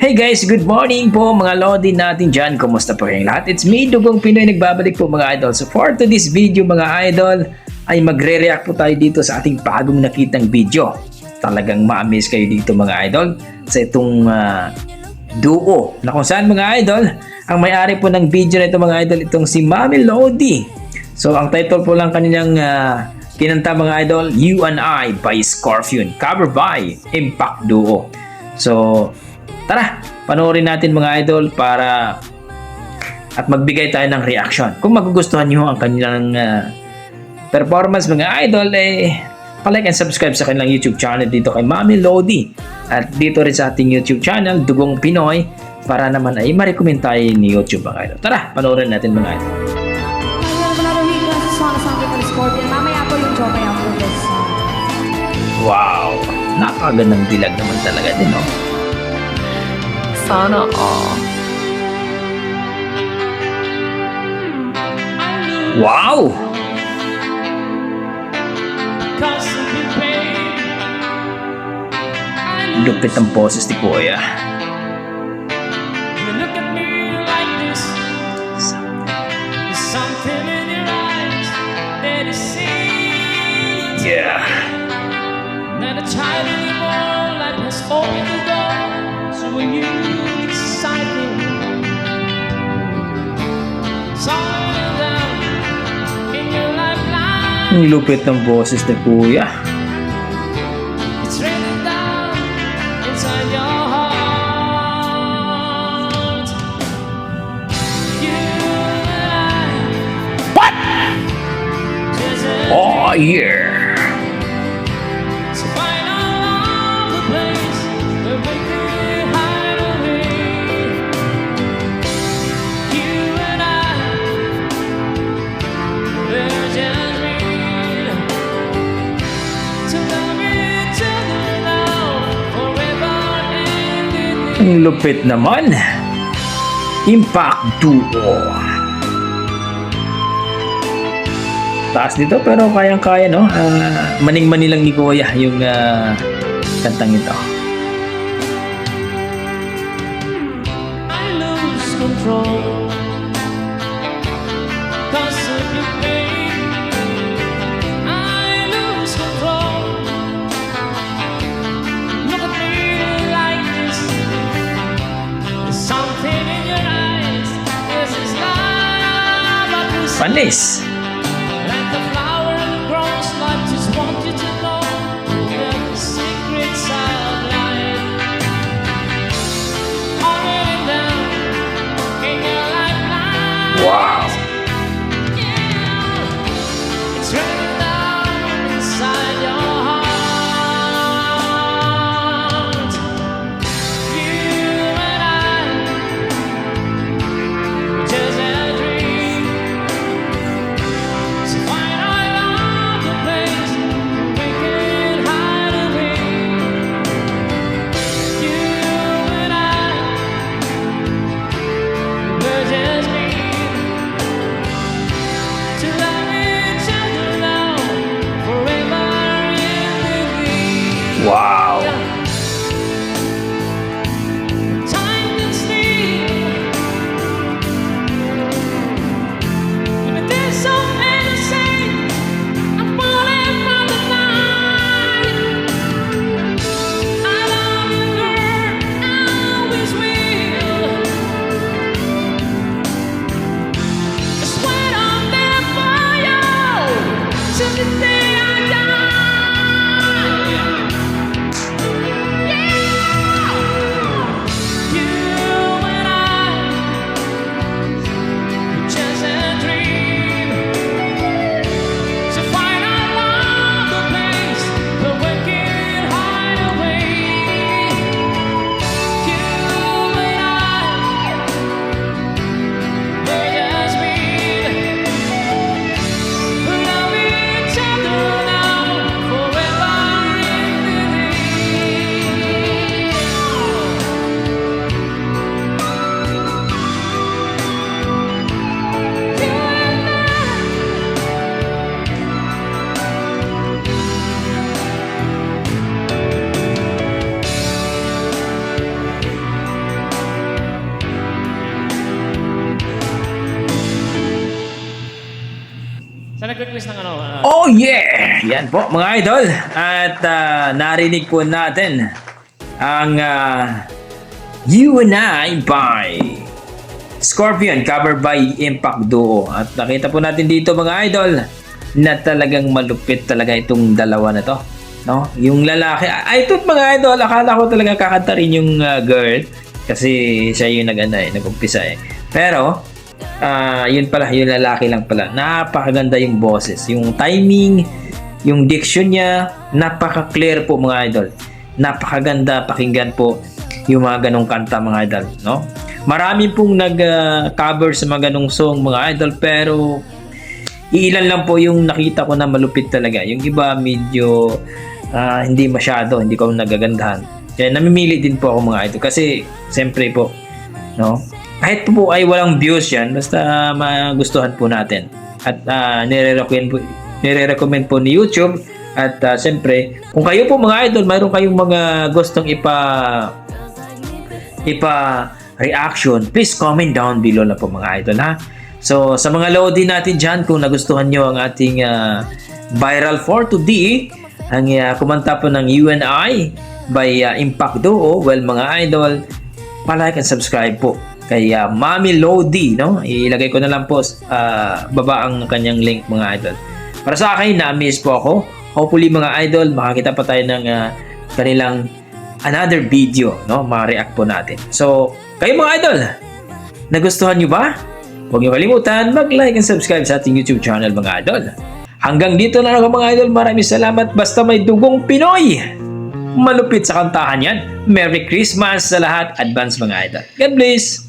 Hey guys, good morning po mga Lodi natin dyan. Kumusta po kayong lahat? It's me, Dugong Pinoy, nagbabalik po mga idol. So for today's video mga idol, ay magre-react po tayo dito sa ating bagong nakitang video. Talagang ma-amaze kayo dito mga idol sa itong duo na kung saan mga idol, ang may-ari po ng video na ito mga idol, itong si Mami Lodi. So ang title po lang kanilang kinanta mga idol, You and I by Scorpion, cover by Impact Duo. So tara, panoorin natin mga idol para at magbigay tayo ng reaction. Kung magugustuhan nyo ang kanilang performance mga idol, palike and subscribe sa kanilang YouTube channel dito kay Mami Lodi. At dito rin sa ating YouTube channel, Dugong Pinoy, para naman ay ma-recommend tayo ni YouTube mga idol. Tara, panoorin natin mga idol. Mamaya po yung Jomay ako this song. Wow, napakagandang dilag naman talaga din, no? Sana all. Wow! Lupit ang boses ni Kuya. Yeah. Not a child anymore, life has opened the door. So when you excited, sorry down in your lifeline. Ang lupit ng boses ni Kuya. It's raining down inside your heart. You and I. What? Just a Oh yeah. so find out the place where we can hide away. You and I, we're just real to love each other now, forever and in Ang lupit naman. Impact Duo. Taas dito pero kayang-kaya, no? Maning-mani lang ni Kuya yung kantang ito. I lose control, 'cause of your pain. I lose control. Look at me like this. There's something in your eyes. This is love at first sight. Panis. Like the flower that grows, life just want you to know the secrets of life. All written down in your lifeline. Wow. Yeah, it's written down inside your heart. You and I, just a dream. request ng ano? Oh yeah! Yan po mga idol. At narinig po natin ang You and I by Scorpion covered by Impact Duo. At nakita po natin dito mga idol na talagang malupit talaga itong dalawa na to. No? Yung lalaki, ito mga idol, akala ko talaga kakanta rin yung girl kasi siya yung nag-umpisa eh. Pero yun pala, yung lalaki lang pala. Napakaganda yung boses, yung timing, yung diction niya, napaka-clear po mga idol. Napakaganda pakinggan po yung mga ganong kanta mga idol, no? Marami pong nag-cover sa mga ganong song mga idol, pero ilan lang po yung nakita ko na malupit talaga. Yung iba medyo hindi masyado, hindi ko nagagandahan. Kaya namimili din po ako mga idol kasi siyempre po, no? Kahit po ay walang views yan, basta magustuhan po natin. At nire-recommend po ni YouTube. At siyempre, kung kayo po mga idol, mayroon kayong mga gustong reaction, please comment down below na po mga idol ha. So sa mga lodi natin dyan, kung nagustuhan nyo ang ating viral for today, ang kumanta po ng You and I by Impact Duo, well mga idol, palike and subscribe po kay Mami Lodi, no? Ilagay ko na lang po baba ang kanyang link mga idol. Para sa akin, na-miss po ako. Hopefully mga idol, makakita pa tayo ng kanilang another video, no? Ma-react po natin. So, kayo mga idol, nagustuhan nyo ba? Huwag nyo kalimutan mag-like and subscribe sa ating YouTube channel mga idol. Hanggang dito na lang mga idol. Maraming salamat. Basta may dugong Pinoy, malupit sa kantahan yan. Merry Christmas sa lahat. Advance mga idol. God bless.